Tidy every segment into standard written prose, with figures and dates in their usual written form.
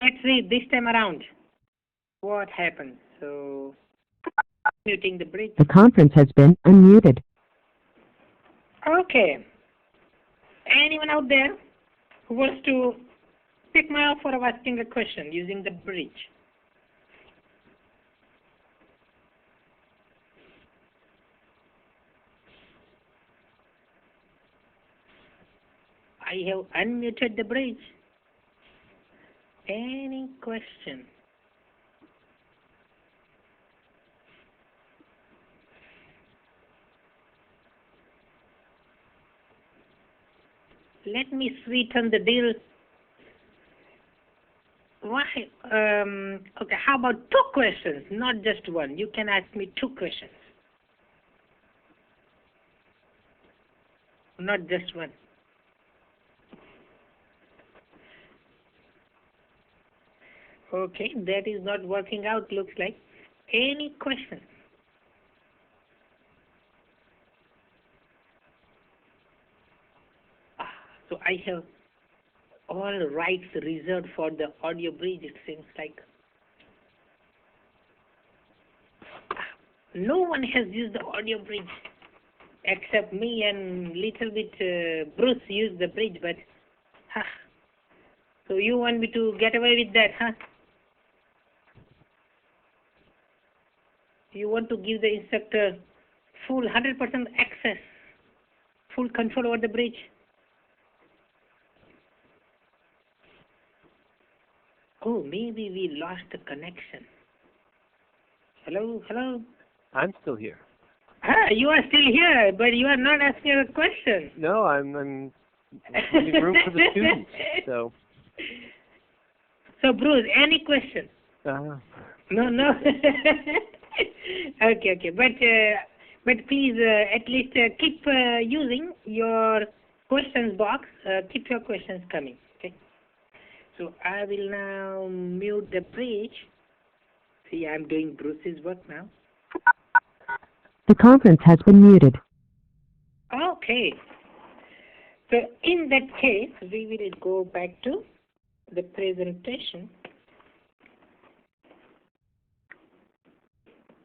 let's see this time around what happens. So, muting the bridge. The conference has been unmuted. Okay. Anyone out there who wants to pick my offer of asking a question using the bridge? I have unmuted the bridge. Any question? Let me sweeten the deal. Why? Okay, how about 2 questions, not just one? You can ask me 2 questions, not just one. Okay, that is not working out, looks like. Any questions? So I have all rights reserved for the audio bridge, it seems like. No one has used the audio bridge except me and little bit Bruce used the bridge, but so you want me to get away with that, huh? You want to give the instructor full 100% access, full control over the bridge? Oh, maybe we lost the connection. Hello, hello? I'm still here. You are still here, but you are not asking a question. No, I'm leaving room for the students. So Bruce, any question? No. Okay. But please at least keep using your questions box. Keep your questions coming. Okay. So I will now mute the bridge. See, I'm doing Bruce's work now. The conference has been muted. Okay. So in that case, we will go back to the presentation.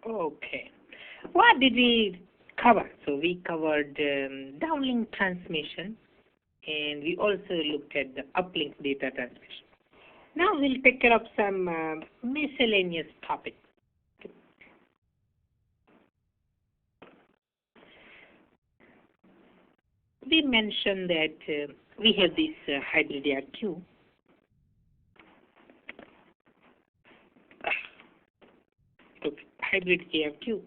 Okay. What did we cover? So we covered downlink transmission, and we also looked at the uplink data transmission. Now we'll take care of some miscellaneous topics. Okay. We mentioned that we have this hybrid ARQ. Hybrid ARQ,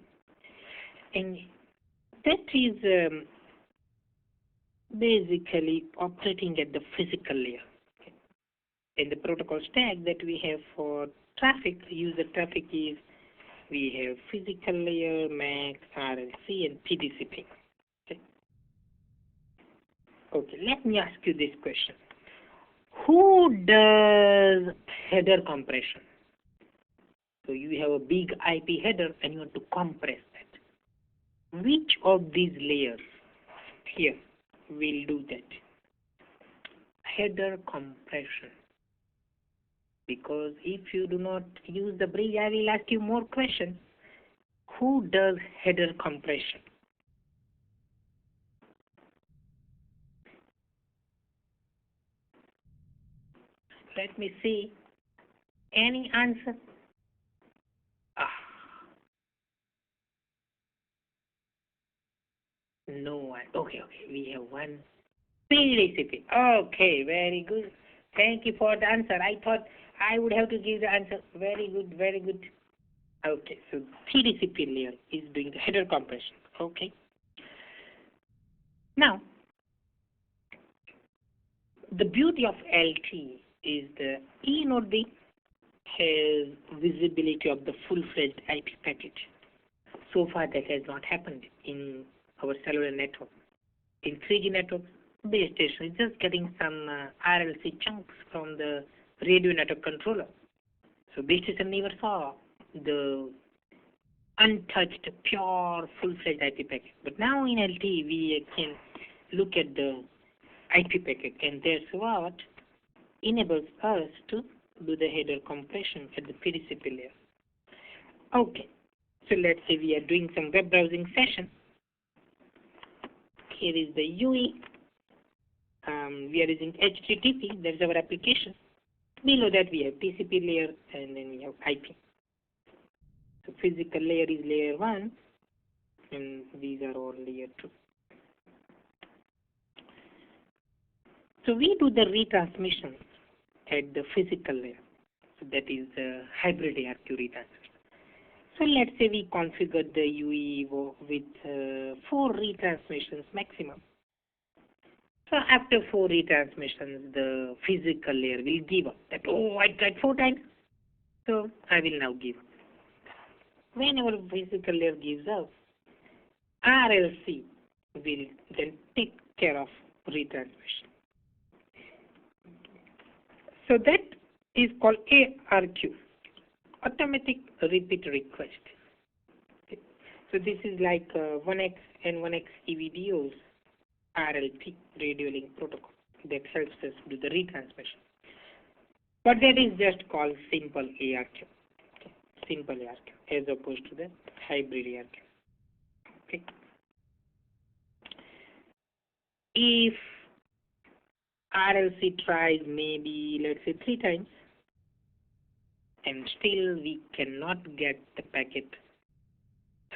and that is basically operating at the physical layer. Okay. In the protocol stack that we have for traffic, user traffic is we have physical layer, MAC, RLC, and TDCP. Okay, let me ask you this question. Who does header compression? So you have a big IP header and you want to compress that. Which of these layers here will do that? Header compression. Because if you do not use the bridge, I will ask you more questions. Who does header compression? Let me see. Any answer? No one. Okay. We have one. PDCP. Okay, very good. Thank you for the answer. I thought I would have to give the answer. Very good. Okay, so TDCP layer is doing the header compression. Okay. Now, the beauty of LT is the E node B has visibility of the full-fledged IP packet. So far, that has not happened in our cellular network. In 3G networks, base station is just getting some RLC chunks from the radio network controller. So base station never saw the untouched, pure, full-fledged IP packet. But now in LT, we can look at the IP packet, and that's what enables us to do the header compression at the PDCP layer. Okay, so let's say we are doing some web browsing session. Here is the UE. We are using HTTP, that's our application. Below that we have TCP layer and then we have IP. So physical layer is layer 1 and these are all layer 2. So we do the retransmission at the physical layer. So that is the hybrid ARQ retransmission. So let's say we configure the UE with 4 retransmissions maximum. So after 4 retransmissions, the physical layer will give up that, oh, I tried 4 times, so I will now give up. Whenever physical layer gives up, RLC will then take care of retransmission. So that is called ARQ, automatic repeat request. Okay. So this is like 1x and 1x EVDOs. RLT, radio link protocol, that helps us do the retransmission. But that is just called simple ARQ. Okay. Simple ARQ as opposed to the hybrid ARQ. Okay. If RLC tries maybe let's say 3 times and still we cannot get the packet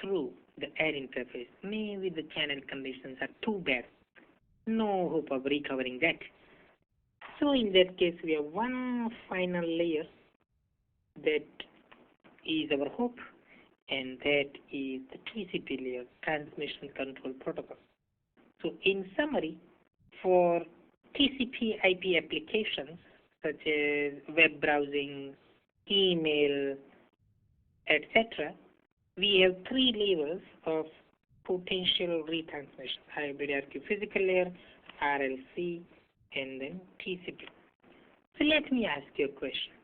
through the air interface, maybe the channel conditions are too bad. No hope of recovering that. So in that case, we have one final layer that is our hope, and that is the TCP layer, Transmission Control Protocol. So in summary, for TCP IP applications such as web browsing, email, etc., we have 3 levels of potential retransmission: hybrid ARQ physical layer, RLC, and then TCP. So let me ask you a question.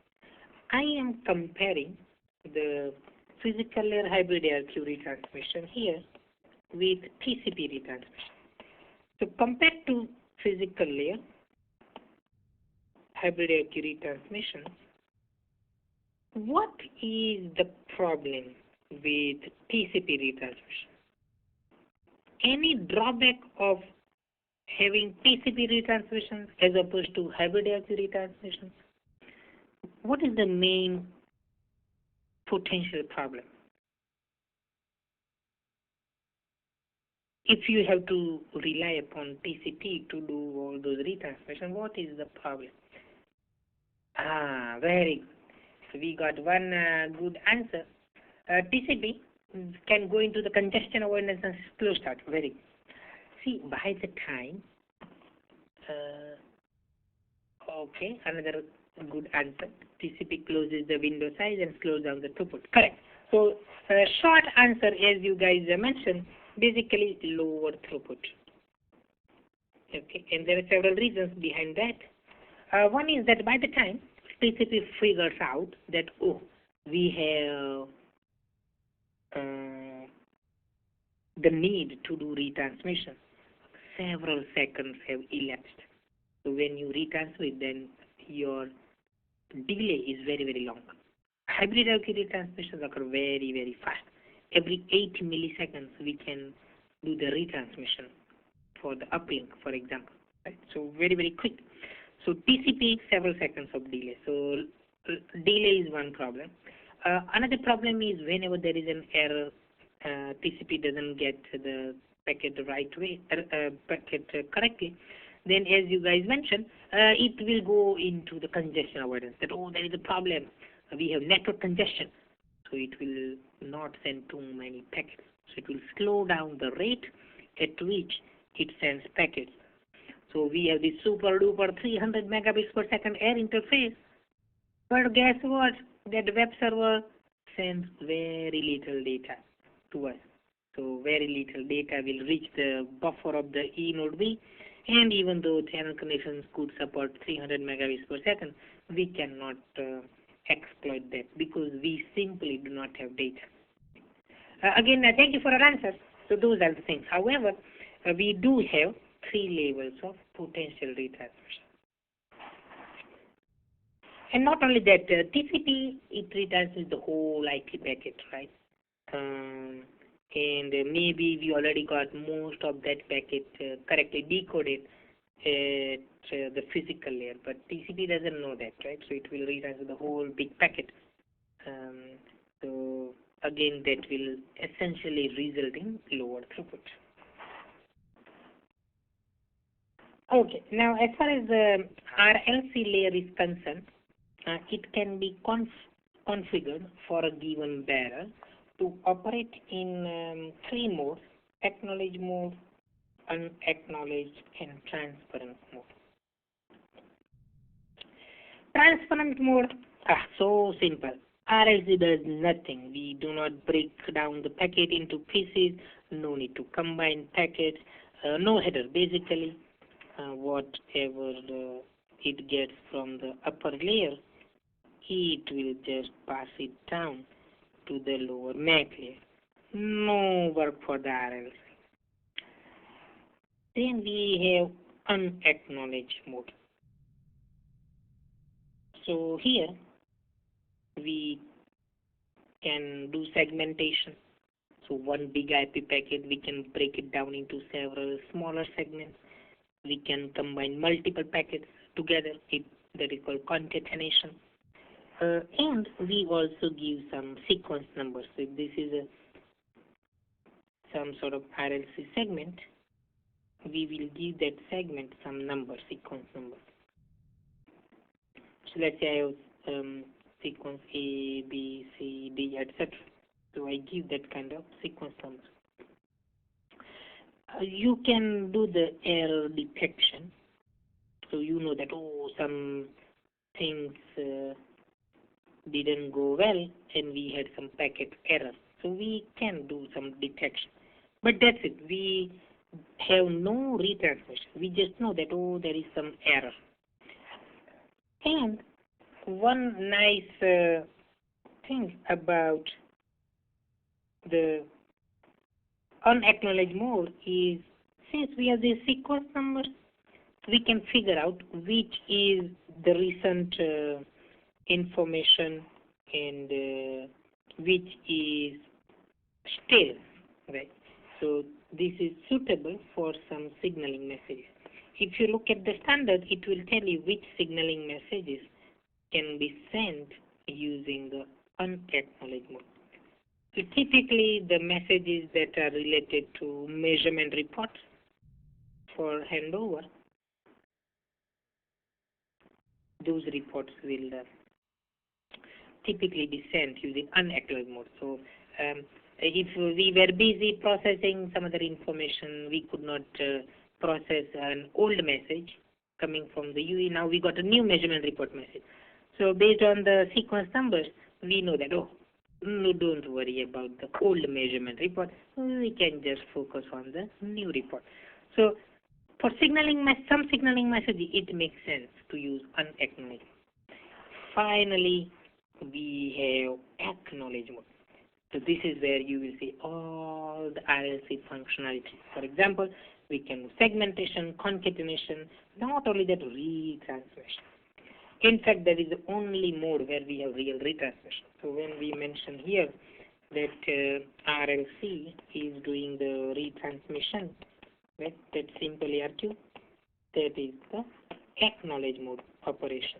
I am comparing the physical layer hybrid ARQ retransmission here with TCP retransmission. So compared to physical layer hybrid ARQ retransmission, what is the problem with TCP retransmission? Any drawback of having TCP retransmissions as opposed to hybrid ARQ retransmissions? What is the main potential problem? If you have to rely upon TCP to do all those retransmissions, what is the problem? Very good. So we got one good answer. TCP can go into the congestion avoidance and slow start. Very good. See, by the time, okay, another good answer. TCP closes the window size and slows down the throughput. Correct. So, short answer, as you guys mentioned, basically lower throughput. Okay, and there are several reasons behind that. One is that by the time TCP figures out that, oh, we have the need to do retransmission, several seconds have elapsed. So when you retransmit, then your delay is very, very long. Hybrid ARQ retransmissions occur very, very fast. Every 8 milliseconds, we can do the retransmission for the uplink, for example. Right? So very, very quick. So TCP, several seconds of delay. So delay is one problem. Another problem is whenever there is an error, TCP doesn't get the packet the right way, packet correctly, then as you guys mentioned, it will go into the congestion avoidance. That, oh, there is a problem. We have network congestion. So it will not send too many packets. So it will slow down the rate at which it sends packets. So we have this super duper 300 megabits per second air interface. But guess what? That web server sends very little data to us. So very little data will reach the buffer of the E node B, and even though channel connections could support 300 megabits per second, we cannot exploit that because we simply do not have data. Again, thank you for your answer. So those are the things. However, we do have 3 levels of potential retransmission. And not only that, TCP, it returns the whole IP packet, right? And maybe we already got most of that packet correctly decoded at the physical layer, but TCP doesn't know that, right? So it will return the whole big packet. So again, that will essentially result in lower throughput. Okay, now as far as the RLC layer is concerned, it can be configured for a given bearer to operate in 3 modes: acknowledged mode, unacknowledged, and transparent mode. Transparent mode, so simple. RLC does nothing. We do not break down the packet into pieces, no need to combine packets, no header. Basically, whatever it gets from the upper layer, it will just pass it down to the lower MAC layer. No work for the RLC. Then we have unacknowledged mode. So here we can do segmentation. So one big IP packet, we can break it down into several smaller segments. We can combine multiple packets together. That is called concatenation. And we also give some sequence numbers. So if this is some sort of RLC segment, we will give that segment some number, sequence number. So let's say I have sequence A, B, C, D, etc. So I give that kind of sequence number. You can do the error detection. So you know that, some things didn't go well and we had some packet error. So we can do some detection. But that's it. We have no retransmission. We just know that, there is some error. And one nice thing about the unacknowledged mode is, since we have these sequence numbers, we can figure out which is the recent information and which is stale, right? So this is suitable for some signaling messages. If you look at the standard, it will tell you which signaling messages can be sent using the unacknowledged mode. So typically the messages that are related to measurement reports for handover, those reports will typically be sent using unacknowledged mode. So if we were busy processing some other information, we could not process an old message coming from the UE. Now we got a new measurement report message. So based on the sequence numbers, we know that, no, don't worry about the old measurement report. We can just focus on the new report. So for signaling, some signaling messages, it makes sense to use unacknowledged. Finally, we have acknowledged mode. So this is where you will see all the RLC functionality. For example, we can do segmentation, concatenation, not only that, retransmission. In fact, that is the only mode where we have real retransmission. So when we mention here that RLC is doing the retransmission, right, that simple ARQ, that is the acknowledge mode operation.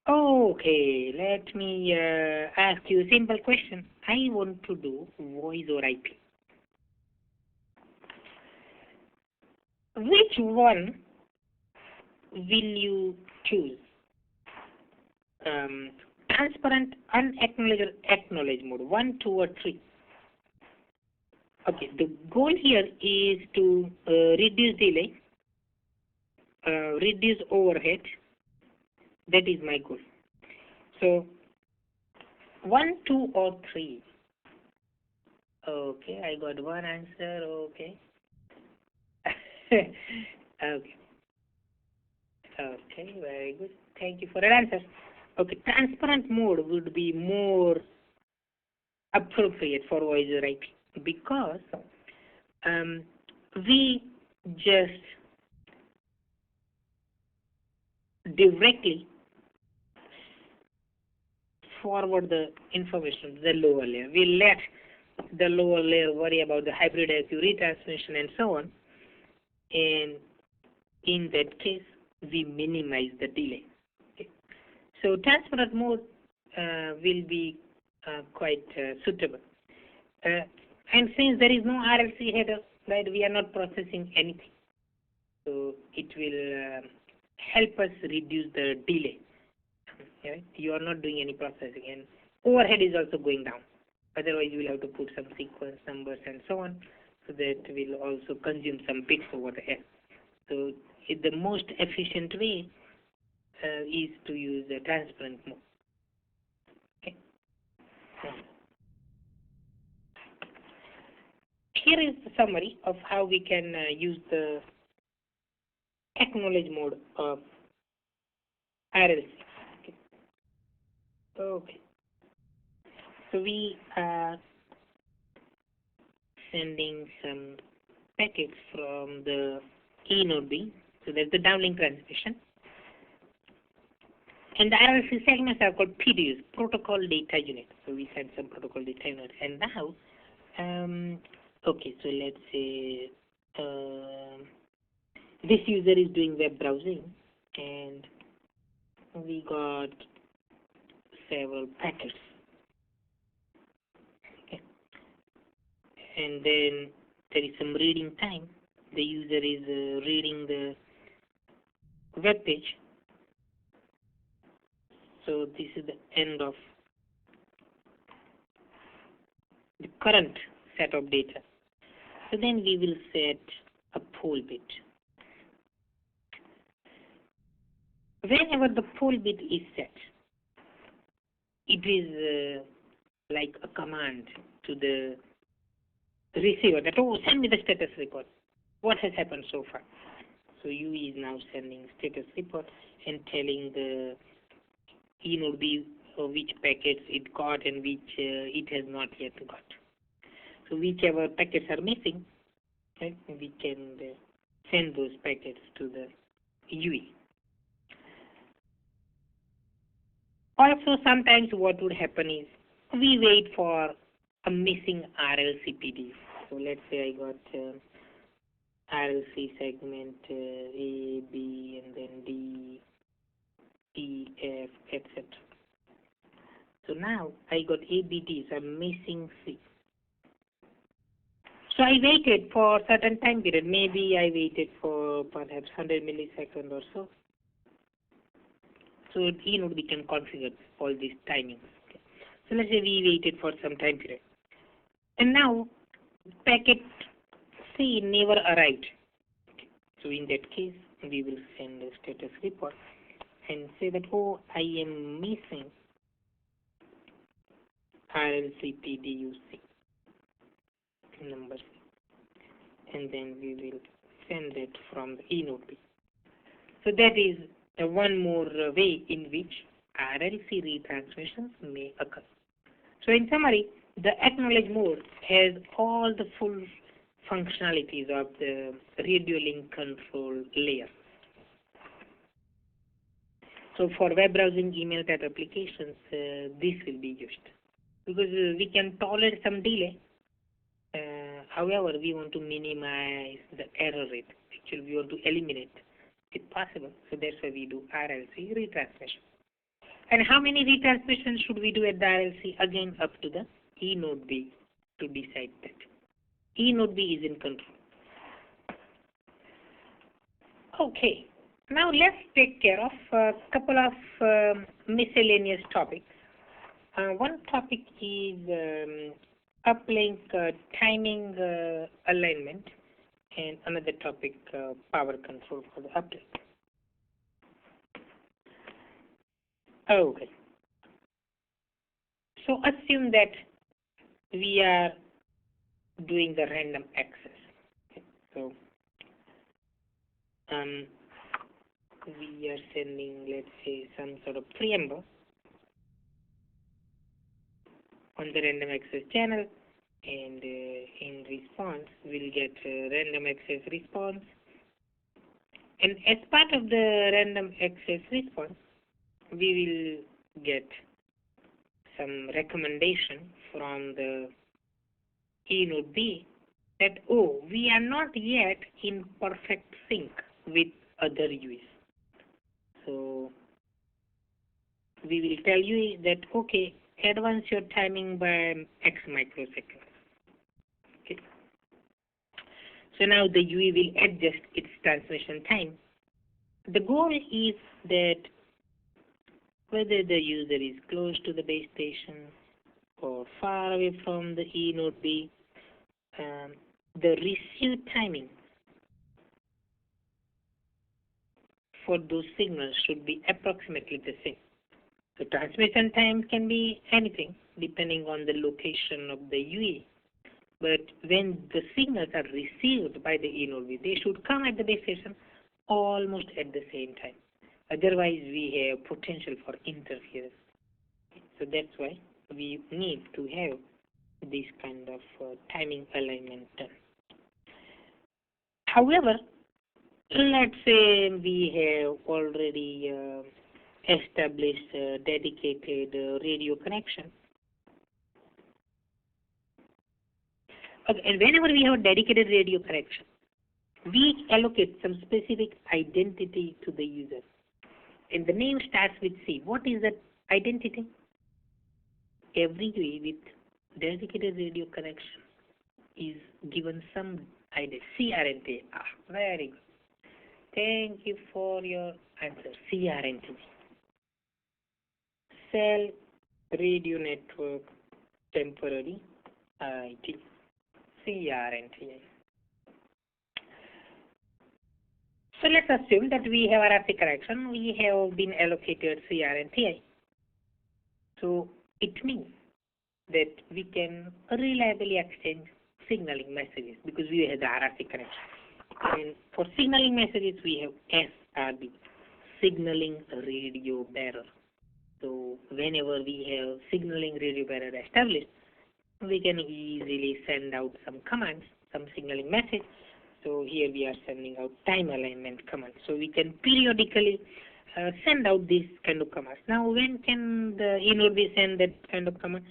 Okay, let me ask you a simple question. I want to do voice over IP. Which one will you choose? Transparent, unacknowledged, acknowledged mode, 1, 2, or 3? Okay, the goal here is to reduce delay, reduce overhead. That is my goal. So 1, 2, or 3? Okay, I got one answer. Okay. Okay. Okay, very good. Thank you for that answer. Okay, transparent mode would be more appropriate for voice over IP because we just, directly forward the information to the lower layer. We let the lower layer worry about the hybrid ARQ retransmission and so on. And in that case, we minimize the delay. Okay. So transparent mode will be quite suitable. And since there is no RLC header, right, we are not processing anything. So it will help us reduce the delay. Right? You are not doing any processing, and overhead is also going down. Otherwise, you will have to put some sequence numbers and so on. So that will also consume some bits over there. So the most efficient way is to use the transparent mode. Okay. Here is the summary of how we can use the acknowledge mode of RLC. Okay. Okay. So we are sending some packets from the E node B. So that's the downlink transmission. And the RLC segments are called PDUs, Protocol Data Unit. So we send some Protocol Data Unit. And now, okay, so let's say this user is doing web browsing, and we got several packets. Okay. And then there is some reading time. The user is reading the web page. So this is the end of the current set of data. So then we will set a poll bit. Whenever the poll bit is set, it is like a command to the receiver that, oh, send me the status report. What has happened so far? So U is now sending status report and telling the E node B which packets it got and which it has not yet got. So whichever packets are missing, right, we can send those packets to the UE. Also, sometimes what would happen is we wait for a missing RLC PD. So let's say I got RLC segment A, B, and then D, E, F, etc. So now I got A, B, D, so I'm missing C. So I waited for a certain time period. Maybe I waited for perhaps 100 milliseconds or so. So E node we can configure all these timings. Okay. So let's say we waited for some time period. And now packet C never arrived. Okay. So in that case, we will send a status report and say that, oh, I am missing RLC PDUC number, and then we will send it from the E node B. So that is one more way in which RLC retransmissions may occur. So in summary, the acknowledge mode has all the full functionalities of the radio link control layer. So for web browsing, email type applications, this will be used because we can tolerate some delay. However, we want to minimize the error rate. Actually, we want to eliminate if possible. So that's why we do RLC retransmission. And how many retransmissions should we do at the RLC? Again, up to the E node B to decide that. E node B is in control. Okay. Now let's take care of a couple of miscellaneous topics. One topic is uplink timing alignment, and another topic power control for the uplink. Okay. So assume that we are doing the random access. Okay. So we are sending, let's say, some sort of preamble on the random access channel, and in response we'll get random access response, And as part of the random access response, we will get some recommendation from the E node B that, oh, we are not yet in perfect sync with other UEs. So we will tell you that, okay, advance your timing by X microseconds. Okay. So now the UE will adjust its transmission time. The goal is that whether the user is close to the base station or far away from the E node B, the receive timing for those signals should be approximately the same. So transmission time can be anything depending on the location of the UE. But when the signals are received by the E node B, they should come at the base station almost at the same time. Otherwise, we have potential for interference. So that's why we need to have this kind of timing alignment done. However, let's say we have already established a dedicated radio connection. Okay, and whenever we have a dedicated radio connection, we allocate some specific identity to the user. And the name starts with C. What is that identity? Every UE with dedicated radio connection is given some ID. CRNT. Ah, very good. Thank you for your answer. CRNT. Cell Radio Network Temporary ID. CRNT. So let's assume that we have RLC connection. We have been allocated CRNTI. So it means that we can reliably exchange signaling messages because we have the RLC connection. And for signaling messages, we have SRB, signaling radio bearer. So whenever we have signaling radio bearer established, we can easily send out some commands, some signaling message. So here we are sending out time alignment commands. So we can periodically send out these kind of commands. Now, when can the E node B send that kind of command?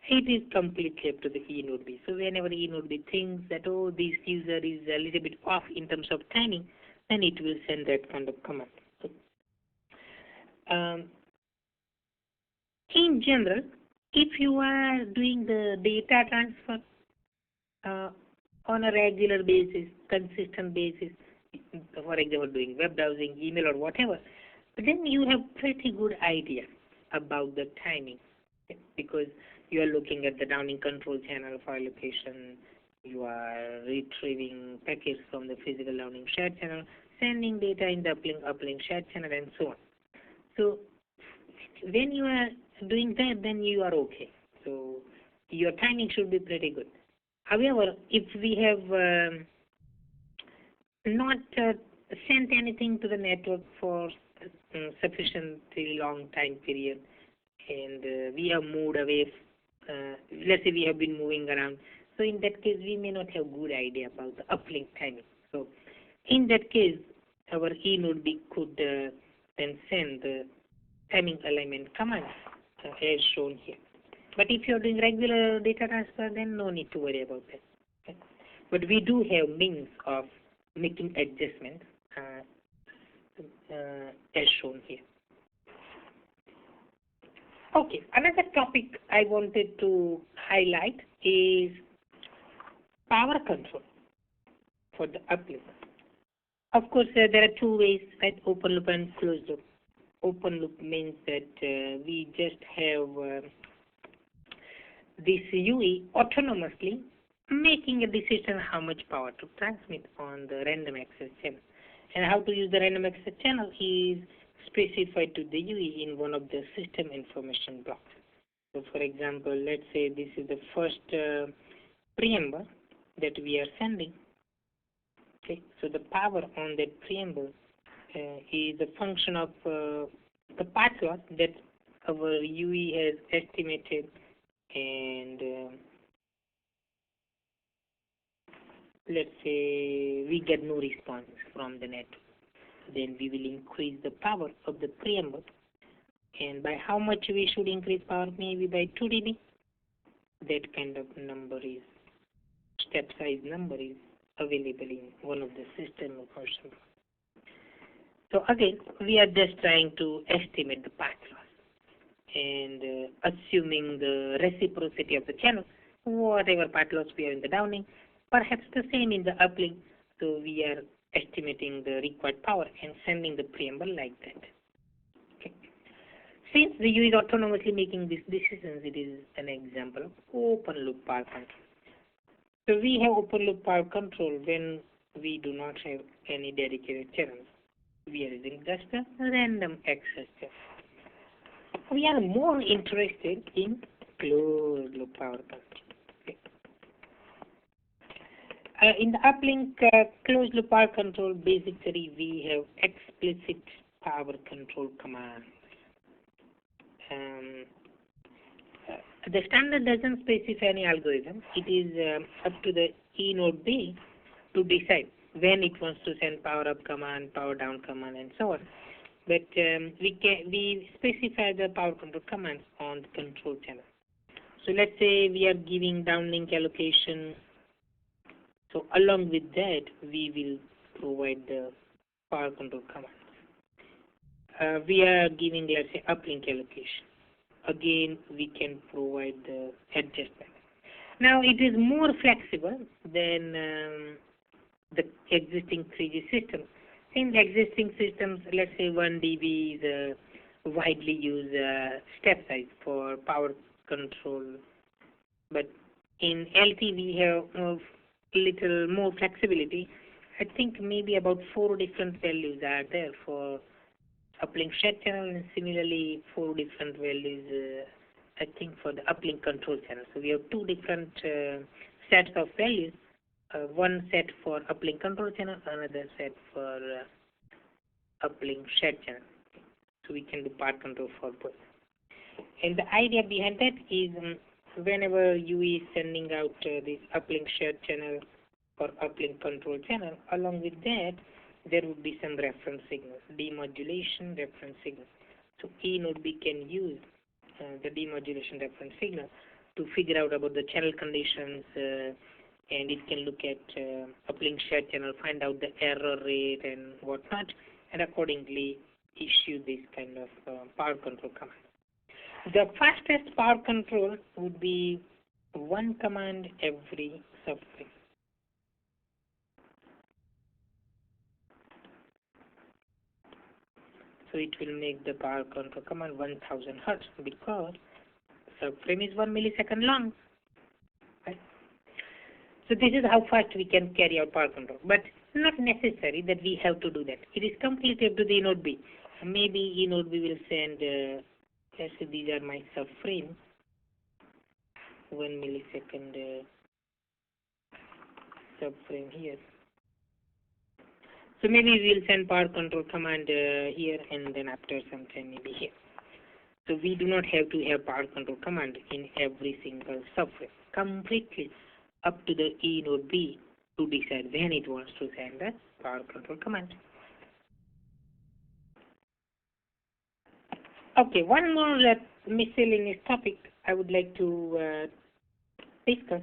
It is completely up to the E node B. So whenever E node B thinks that, oh, this user is a little bit off in terms of timing, then it will send that kind of command. So, in general, if you are doing the data transfer on a regular basis, consistent basis, for example, doing web browsing, email, or whatever, then you have pretty good idea about the timing, because you are looking at the downing control channel file location, you are retrieving packets from the physical downing shared channel, sending data in the uplink shared channel, and so on. So when you are doing that, then you are okay. So your timing should be pretty good. However, if we have not sent anything to the network for sufficiently long time period, and we have moved away, let's say we have been moving around, so in that case we may not have good idea about the uplink timing. So in that case, our E node B could then send the timing alignment commands as shown here. But if you're doing regular data transfer, then no need to worry about that. Okay? But we do have means of making adjustments as shown here. Okay, another topic I wanted to highlight is power control for the uplink. Of course, there are two ways, right? Open loop and closed loop. Open loop means that we just have this UE autonomously making a decision how much power to transmit on the random access channel. And how to use the random access channel is specified to the UE in one of the system information blocks. So for example, let's say this is the first preamble that we are sending. Okay, so the power on that preamble is a function of the path loss that our UE has estimated, and let's say we get no response from the network. then we will increase the power of the preamble. And by how much we should increase power? Maybe by 2 dB. That kind of number is, step size number is available in one of the system versions. So again, we are just trying to estimate the path loss, and assuming the reciprocity of the channel, whatever path loss we have in the downing, perhaps the same in the uplink. So we are estimating the required power and sending the preamble like that. Okay. Since the U is autonomously making these decisions, it is an example of open loop power control. So we have open loop power control when we do not have any dedicated channels. We are using just a random access channel. We are more interested in closed loop power control. Okay. In the uplink closed loop power control, basically we have explicit power control commands. The standard doesn't specify any algorithm. It is up to the E node B to decide when it wants to send power up command, power down command, and so on. But we specify the power control commands on the control channel. So let's say we are giving downlink allocation. So along with that, we will provide the power control commands. We are giving, let's say, uplink allocation. Again, we can provide the adjustment. Now, it is more flexible than the existing 3G system. In the existing systems, let's say 1 dB is a widely used step size for power control. But in LT, we have a little more flexibility. I think maybe about 4 different values are there for uplink shared channel, and similarly 4 different values I think for the uplink control channel. So we have 2 different sets of values, one set for uplink control channel, another set for uplink shared channel. So we can do part control for both. And the idea behind that is whenever you is sending out this uplink shared channel or uplink control channel, along with that there would be some reference signals, demodulation reference signal. So E node B can use the demodulation reference signal to figure out about the channel conditions, and it can look at uplink shared channel, find out the error rate and whatnot, and accordingly issue this kind of power control command. The fastest power control would be 1 command every subframe. So it will make the power control command 1000 Hertz because subframe is 1 millisecond long. Right? So this is how fast we can carry out power control, but not necessary that we have to do that. It is completely up to the E node B. Maybe E node B will send, let's say these are my subframes, 1 millisecond subframe here. So maybe we will send power control command here, and then after some time maybe here. So we do not have to have power control command in every single subframe. Completely up to the E node B to decide when it wants to send the power control command. Okay, one more miscellaneous topic I would like to discuss.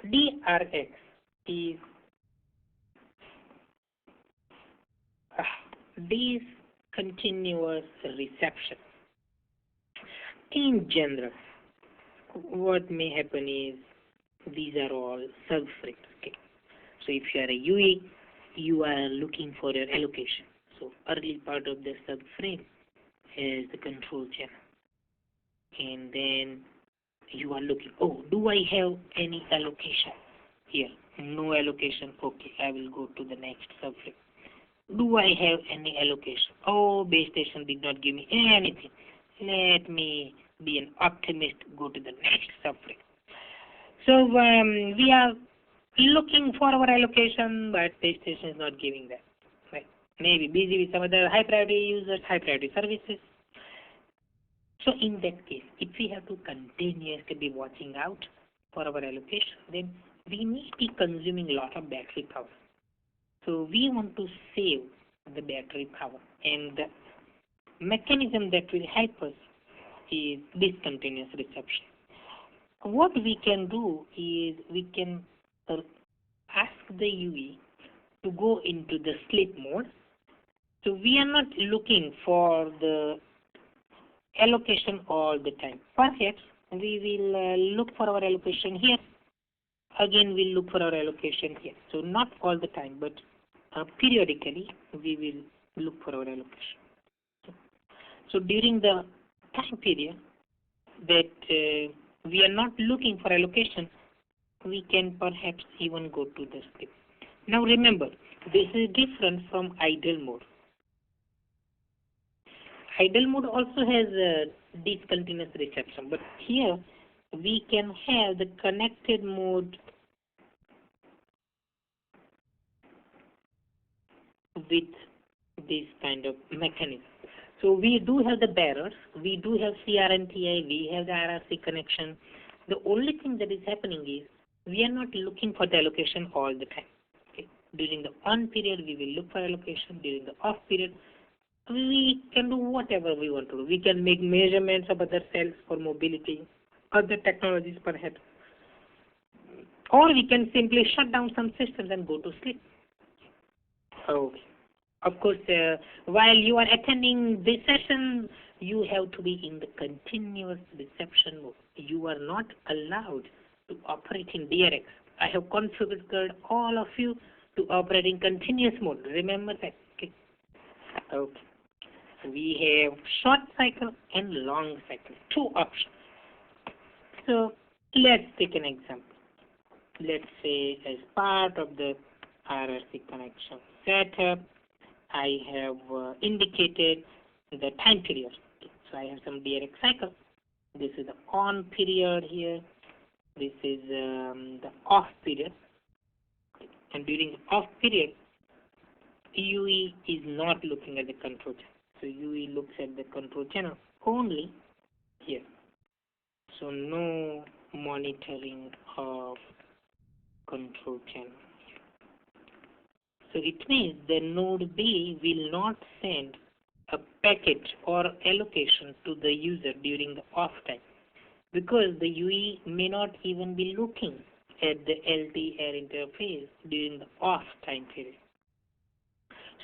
DRX is discontinuous reception. In general, what may happen is these are all subframes. Okay. So if you are a UE, you are looking for your allocation. So early part of the subframe is the control channel, and then you are looking, oh, do I have any allocation here? No allocation. Okay, I will go to the next subframe. Do I have any allocation? Oh, base station did not give me anything. Let me be an optimist, go to the next subframe. So we are looking for our allocation, but base station is not giving that. Right? Maybe busy with some other high priority users, high priority services. So in that case, if we have to continuously be watching out for our allocation, then we may be consuming a lot of battery power. So we want to save the battery power, and the mechanism that will help us is discontinuous reception. What we can do is we can ask the UE to go into the sleep mode. So we are not looking for the allocation all the time. Perhaps we will look for our allocation here. Again, we'll look for our allocation here. So not all the time, but periodically we will look for our allocation. So during the time period that we are not looking for allocation, we can perhaps even go to the sleep. Now remember, this is different from idle mode. Idle mode also has discontinuous reception, but here we can have the connected mode with this kind of mechanism. So we do have the bearers, we do have CRNTI, we have the RRC connection. The only thing that is happening is we are not looking for the allocation all the time. Okay? During the on period, we will look for allocation. During the off period, we can do whatever we want to do. We can make measurements of other cells for mobility, other technologies perhaps. Or we can simply shut down some systems and go to sleep. Okay. Of course, while you are attending this session, you have to be in the continuous reception mode. You are not allowed to operate in DRX. I have configured all of you to operate in continuous mode. Remember that. Okay. Okay. We have short cycle and long cycle, two options. So let's take an example. Let's say as part of the RLC connection setup, I have indicated the time period. Okay. So I have some DRX cycle. This is the on period here. This is the off period. Okay. And during the off period, UE is not looking at the control channel. So UE looks at the control channel only here. So no monitoring of control channel. So it means the node B will not send a packet or allocation to the user during the off time, because the UE may not even be looking at the LT-air interface during the off time period.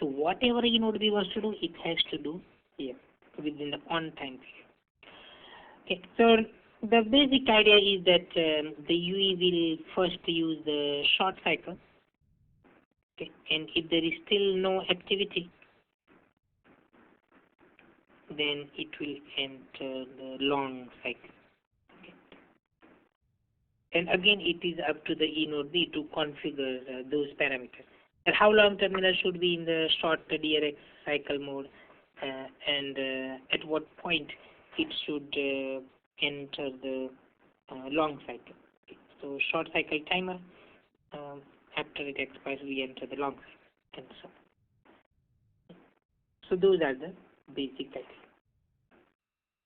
So whatever node B wants to do, it has to do here within the on time period. Okay, so the basic idea is that the UE will first use the short cycle. Okay, and if there is still no activity, then it will enter the long cycle. Okay. And again, it is up to the node B to configure those parameters. And how long terminal should be in the short DRX cycle mode, and at what point it should enter the long cycle. Okay. So short cycle timer, after it expires, we enter the long cycle, and so on. So those are the basic ideas.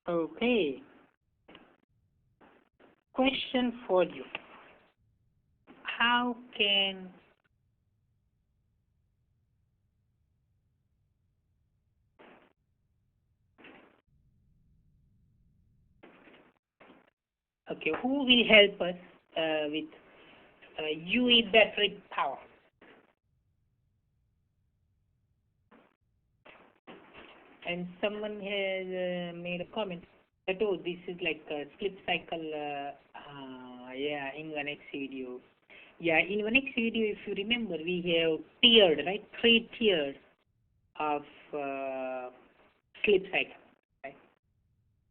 Okay. Question for you. How can who will help us with UE battery power? And someone has made a comment that, oh, this is like a slip cycle, in 1x video. Yeah, in 1x video, if you remember, we have tiered, right? 3 tiers of slip cycle, right?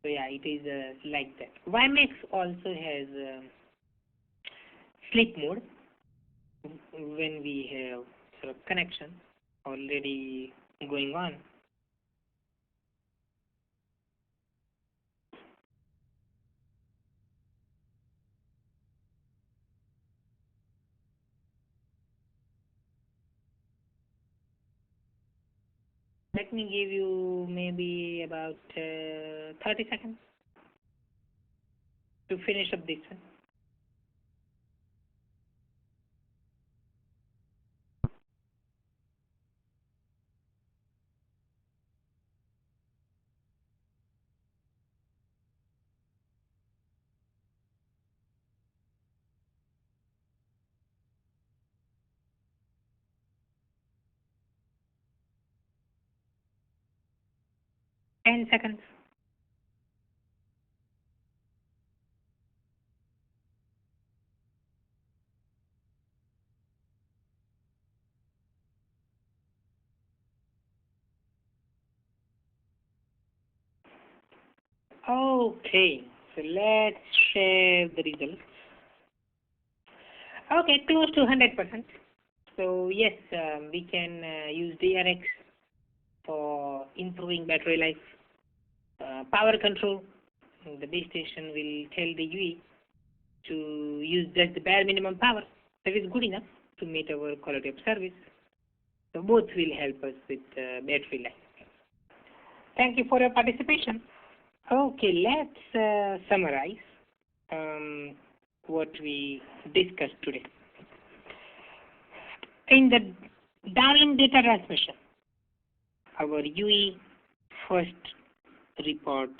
So yeah, it is like that. WiMAX also has sleep mode when we have sort of connection already going on. Let me give you maybe about 30 seconds to finish up this one. 10 seconds. Okay, so let's share the results. Okay, close to 100%. So yes, we can use DRX for improving battery life. Power control, the base station will tell the UE to use just the bare minimum power that is good enough to meet our quality of service. So both will help us with battery life. Thank you for your participation. Okay, let's summarize what we discussed today. In the downlink data transmission, our UE first reports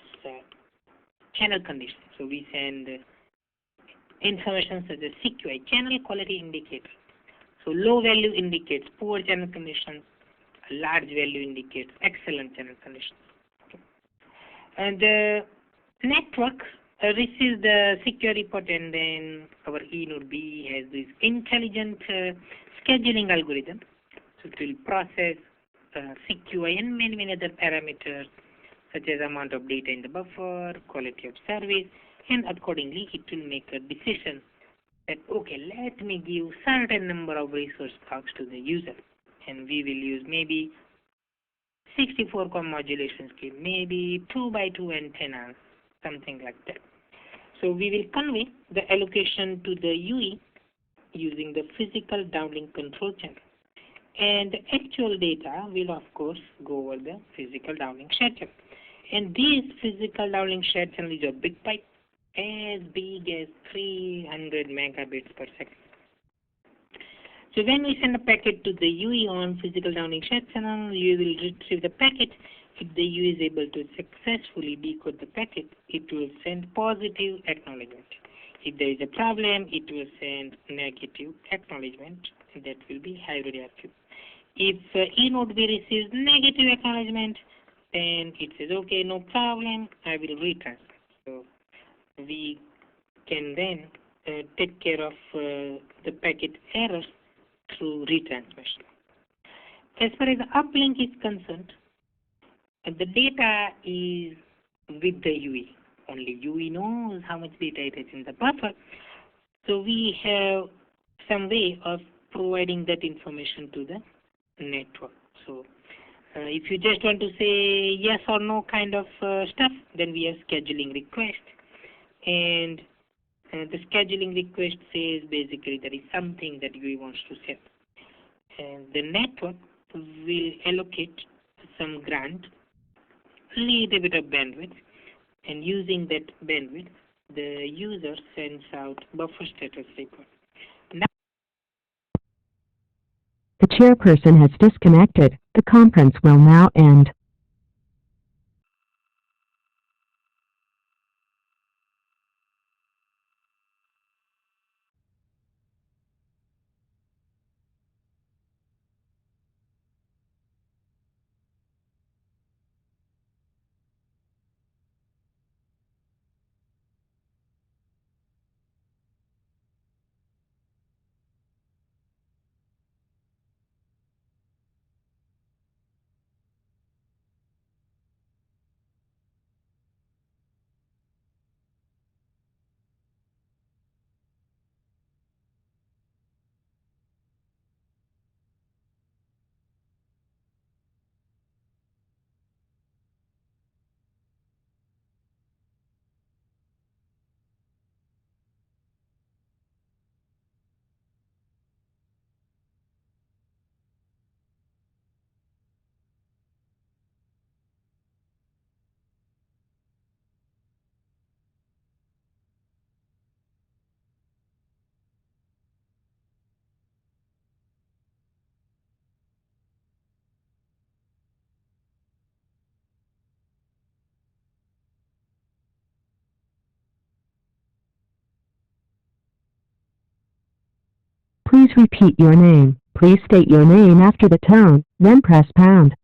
channel conditions. So we send information such as CQI, channel quality indicator. So low value indicates poor channel conditions, a large value indicates excellent channel conditions. Okay. And the network receives the CQI report, and then our E node B has this intelligent scheduling algorithm. So it will process CQI and many other parameters such as amount of data in the buffer, quality of service, and accordingly it will make a decision that, okay, let me give certain number of resource blocks to the user, and we will use maybe 64 modulation scheme, maybe 2x2 antennas, something like that. So we will convey the allocation to the UE using the physical downlink control channel, and the actual data will of course go over the physical downlink shared channel. And this physical downlink shared channel is a big pipe, as big as 300 megabits per second. So when we send a packet to the UE on physical downlink shared channel, you will retrieve the packet. If the UE is able to successfully decode the packet, it will send positive acknowledgement. If there is a problem, it will send negative acknowledgement. That will be hybrid ARQ. If E node B receives negative acknowledgement, then it says, okay, no problem, I will retransmit. So we can then take care of the packet errors through retransmission. As far as the uplink is concerned, the data is with the UE. Only UE knows how much data it is in the buffer. So we have some way of providing that information to the network. So if you just want to say yes or no kind of stuff, then we have scheduling request. And the scheduling request says basically there is something that UE wants to set. And the network will allocate some grant, little bit of bandwidth, and using that bandwidth, the user sends out buffer status report. Now, The chairperson has disconnected. The conference will now end. Please repeat your name. Please state your name after the tone, then press pound.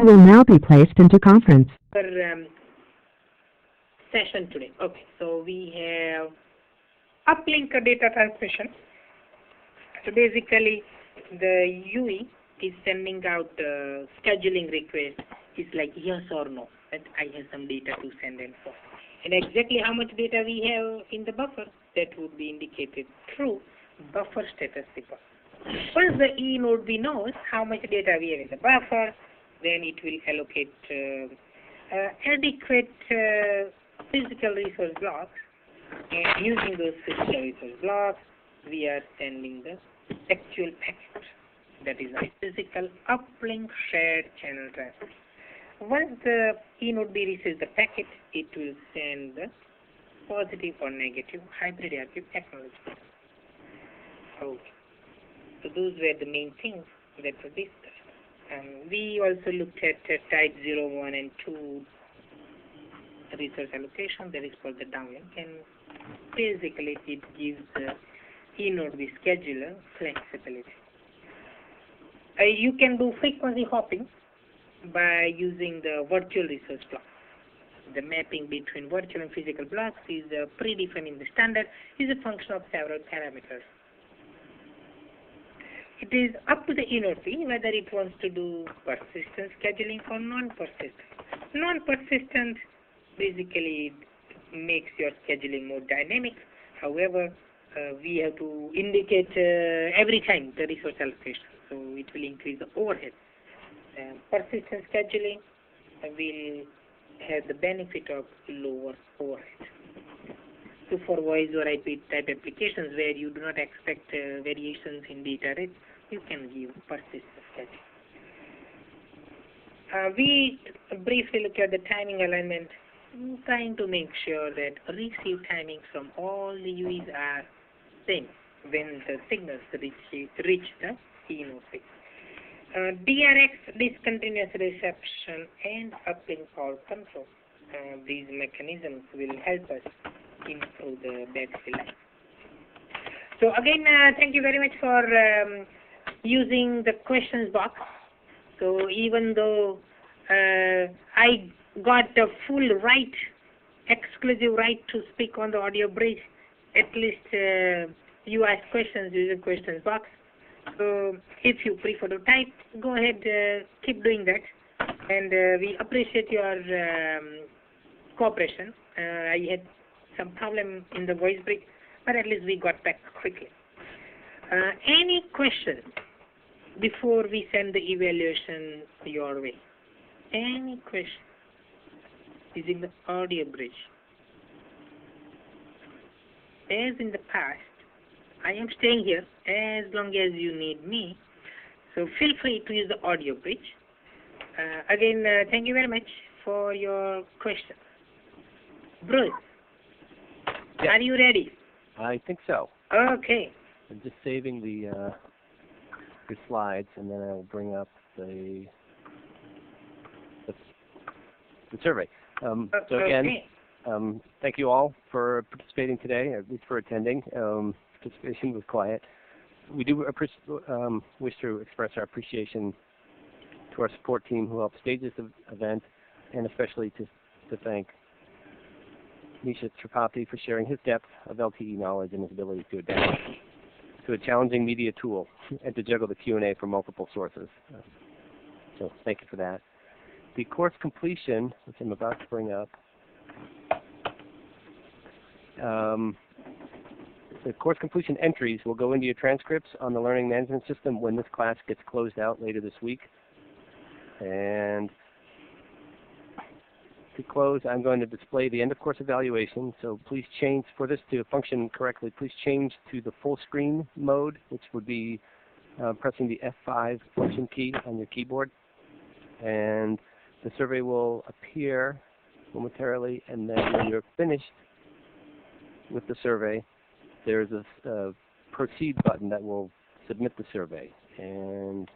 will now be placed into conference. Session today. Okay, so we have uplink data transmission. So basically, the UE is sending out scheduling request. It's like yes or no, that I have some data to send and for. And exactly how much data we have in the buffer, that would be indicated through buffer status report. Once the E node B knows how much data we have in the buffer, then it will allocate adequate physical resource blocks, and using those physical resource blocks, we are sending the actual packet, that is a physical uplink shared channel transfer. Once the E node B receives the packet, it will send the positive or negative hybrid ARQ acknowledgement. Okay. So those were the main things that were discussed. We also looked at type 0, 1, and 2 resource allocation, that is called the downlink, and basically it gives the E node B scheduler flexibility. You can do frequency hopping by using the virtual resource block. The mapping between virtual and physical blocks is predefined in the standard, is a function of several parameters. It is up to the E node B whether it wants to do persistent scheduling or non-persistent. Non-persistent basically makes your scheduling more dynamic. However, we have to indicate every time the resource allocation, so it will increase the overhead. Persistent scheduling will have the benefit of lower overhead. So for voice or IP type applications where you do not expect variations in data rates, you can give persistent scheduling. We briefly look at the timing alignment, trying to make sure that receive timings from all the UEs are same when the signals reach the E node B. DRX, discontinuous reception, and uplink power control. These mechanisms will help us improve the battery life. So again, thank you very much for using the questions box. So even though I got the full right, exclusive right to speak on the audio bridge, at least you ask questions using questions box. So if you prefer to type, go ahead, keep doing that, and we appreciate your cooperation. I had some problem in the voice break, but at least we got back quickly. Any questions before we send the evaluation your way? Any questions using the audio bridge? As in the past, I am staying here as long as you need me, so feel free to use the audio bridge. Again, thank you very much for your questions. Bruce, yes. Are you ready? I think so. Okay. I'm just saving the slides, and then I'll bring up the survey. So again, thank you all for participating today, at least for attending. Participation was quiet. We do wish to express our appreciation to our support team who helped stage this event, and especially to thank Nisha Tripathi for sharing his depth of LTE knowledge and his ability to adapt to a challenging media tool and to juggle the Q&A from multiple sources. So thank you for that. The course completion, which I'm about to bring up, the course completion entries will go into your transcripts on the learning management system when this class gets closed out later this week. And to close, I'm going to display the end of course evaluation. So please change, for this to function correctly, please change to the full screen mode, which would be pressing the F5 function key on your keyboard. And the survey will appear momentarily, and then when you're finished with the survey, there's a proceed button that will submit the survey, and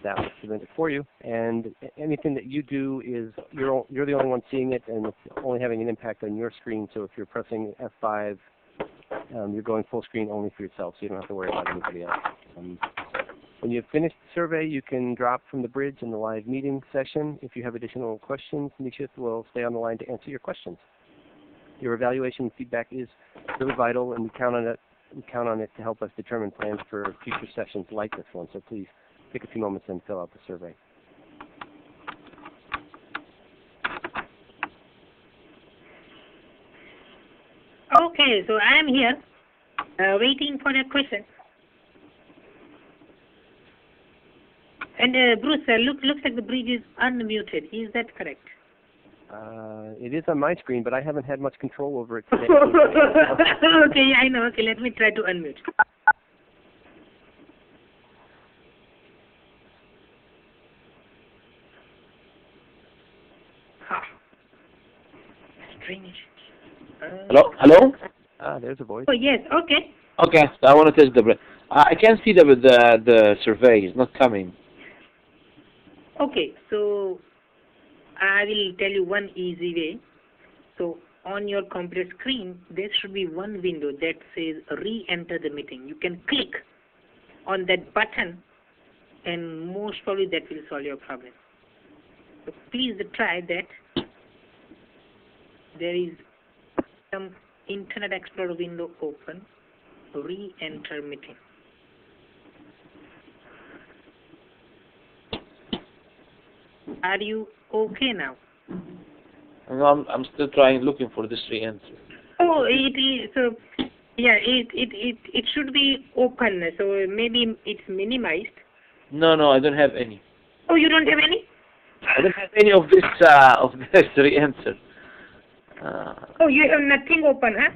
that will submit it for you. And anything that you do is you're the only one seeing it, and it's only having an impact on your screen. So if you're pressing F5, you're going full screen only for yourself, so you don't have to worry about anybody else. When you've finished the survey, you can drop from the bridge in the live meeting session. If you have additional questions, Nishit will stay on the line to answer your questions. Your evaluation and feedback is really vital, and we count on it. We count on it to help us determine plans for future sessions like this one. So please take a few moments and fill out the survey. Okay, so I am here waiting for your question. And Bruce, looks like the bridge is unmuted. Is that correct? It is on my screen, but I haven't had much control over it today. Okay, yeah, I know. Okay, let me try to unmute. Strange. Hello? Hello? There's a voice. Oh, yes, okay. Okay, so I want to test the bridge. I can't see the survey. It's not coming. Okay, so I will tell you one easy way. So on your computer screen, there should be one window that says re-enter the meeting. You can click on that button and most probably that will solve your problem. So please try that. There is some Internet Explorer window open. Re-enter meeting. Are you okay now? No, I'm still looking for this re-enter. Oh, it is. So yeah, it should be open. So maybe it's minimized. No, I don't have any. Oh, you don't have any? I don't have any of this re-enter. Oh, you have nothing open, huh?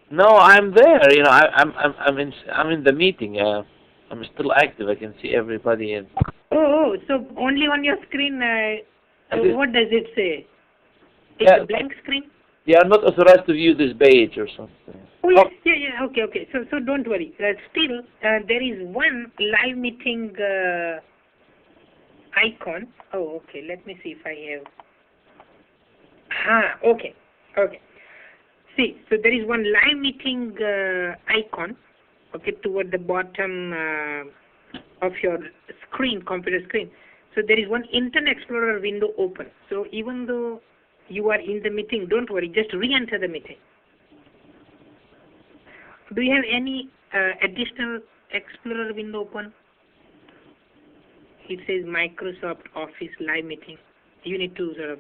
No, I'm there. You know, I'm in the meeting. I'm still active. I can see everybody. And Oh, so only on your screen. What does it say? It's Yeah. a blank screen. they are not authorized to view this page or something. Oh yes, yeah. Okay. So don't worry. Still, there is one live meeting icon. Oh, okay. Let me see if I have. Okay. See, so there is one live meeting icon, okay, toward the bottom of your screen, computer screen. So there is one Internet Explorer window open. So even though you are in the meeting, don't worry, just re-enter the meeting. Do you have any additional Explorer window open? It says Microsoft Office Live Meeting. You need to sort of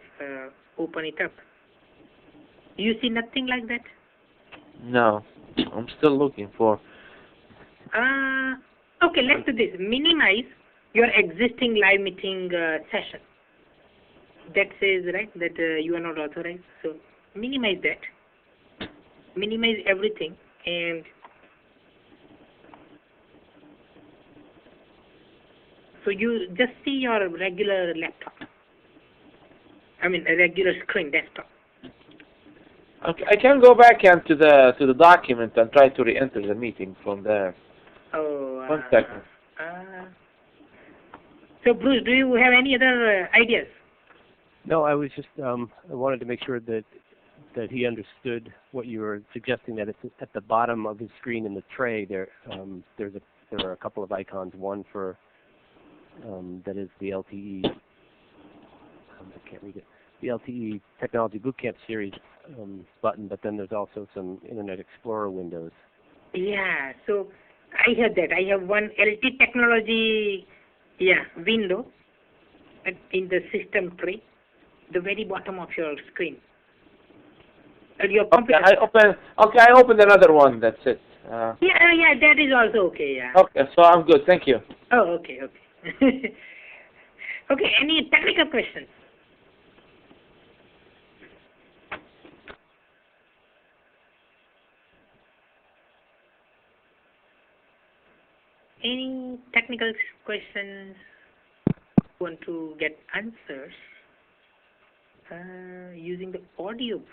open it up. You see nothing like that? No, I'm still looking for. Okay, let's do this. Minimize your existing live meeting session. That says, right, that you are not authorized. So minimize that. Minimize everything and so you just see your regular laptop. I mean a regular screen, desktop. Okay, I can go back into the document and try to re-enter the meeting from there. Oh. 1 second. So Bruce, do you have any other ideas? No, I was just I wanted to make sure that he understood what you were suggesting. That it's at the bottom of his screen in the tray. There are a couple of icons. One for that is the LTE. I can't read it. The LTE Technology Bootcamp Series button, but then there's also some Internet Explorer windows. Yeah, so I have that. I have one LT Technology window in the system tray, the very bottom of your screen. Your computer. I opened another one. That's it. Yeah, that is also okay. Yeah. Okay, so I'm good. Thank you. Oh, okay. Okay. Any technical questions? Any technical questions want to get answers using the audio bridge?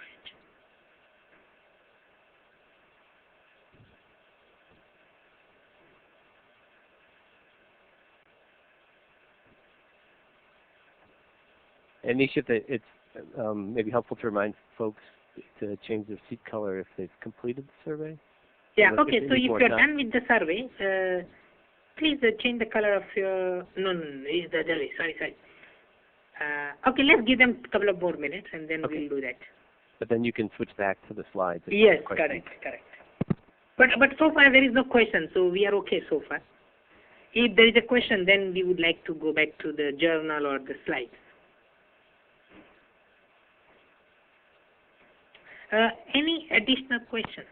And Nisha, it's maybe helpful to remind folks to change their seat color if they've completed the survey. Yeah, okay, so if you're done with the survey, Please change the color of your, no, is the delay, sorry. Okay, let's give them a couple of more minutes and then we'll do that. But then you can switch back to the slides. Yes, correct. But so far there is no question, so we are okay so far. If there is a question, then we would like to go back to the journal or the slides. Any additional questions?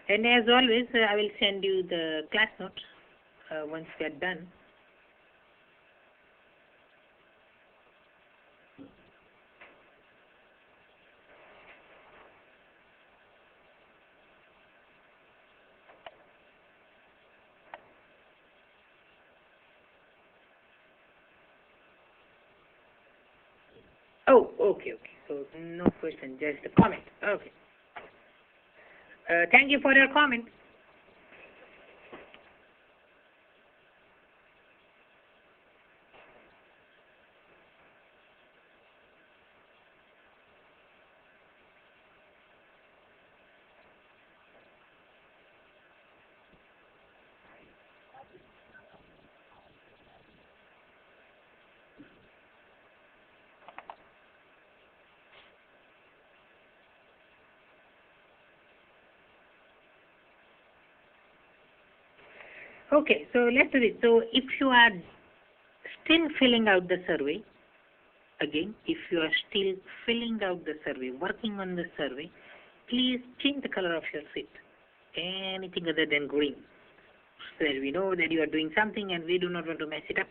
And as always, I will send you the class notes once we are done. Oh, okay. So no question, just a comment. Okay. Thank you for your comment. Okay, so let's do this. So if you are still filling out the survey, again, if you are still filling out the survey, working on the survey, please change the color of your sheet. Anything other than green. So that we know that you are doing something and we do not want to mess it up.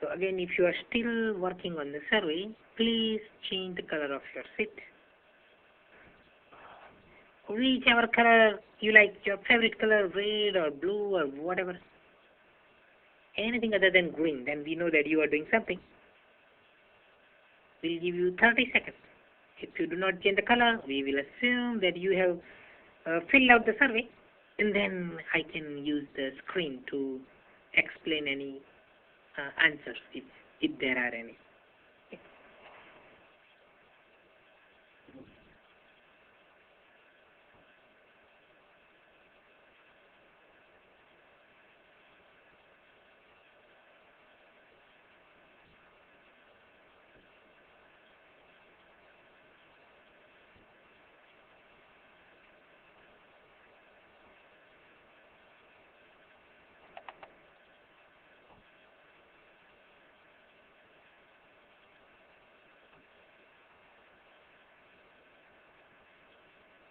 So again, if you are still working on the survey, please change the color of your sheet. Whichever color you like, your favorite color, red or blue or whatever. Anything other than green, then we know that you are doing something. We'll give you 30 seconds. If you do not change the color, we will assume that you have filled out the survey, and then I can use the screen to explain any answers if there are any.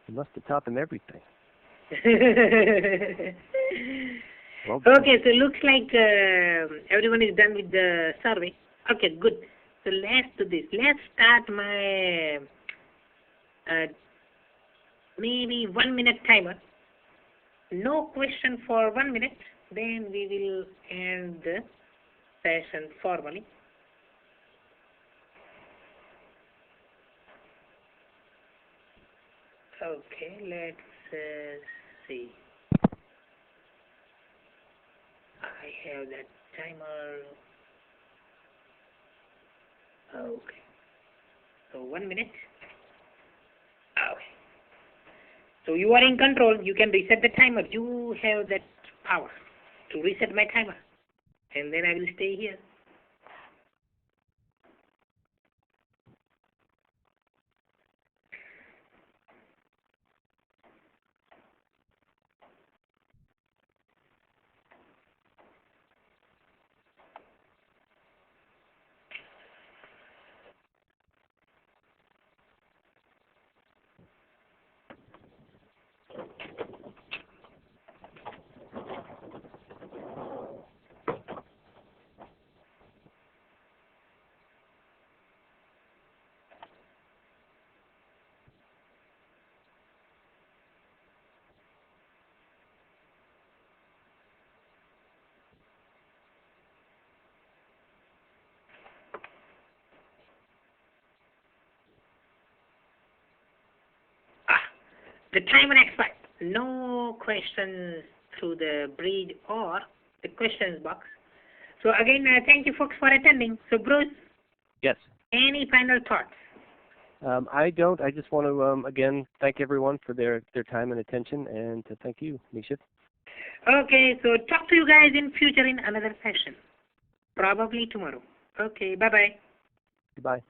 You must have taught them everything. Well, okay, so looks like everyone is done with the survey. Okay, good. So let's do this. Let's start my maybe 1 minute timer. No question for 1 minute. Then we will end the session formally. Okay, let's see. I have that timer. Okay. So 1 minute. Okay. So you are in control. You can reset the timer. You have that power to reset my timer. And then I will stay here. The timer expired. No questions through the bridge or the questions box. So again, thank you folks for attending. So Bruce. Yes. Any final thoughts? I don't. I just want to, again, thank everyone for their time and attention, and to thank you, Nishit. Okay, so talk to you guys in future in another session. Probably tomorrow. Okay, bye-bye. Goodbye.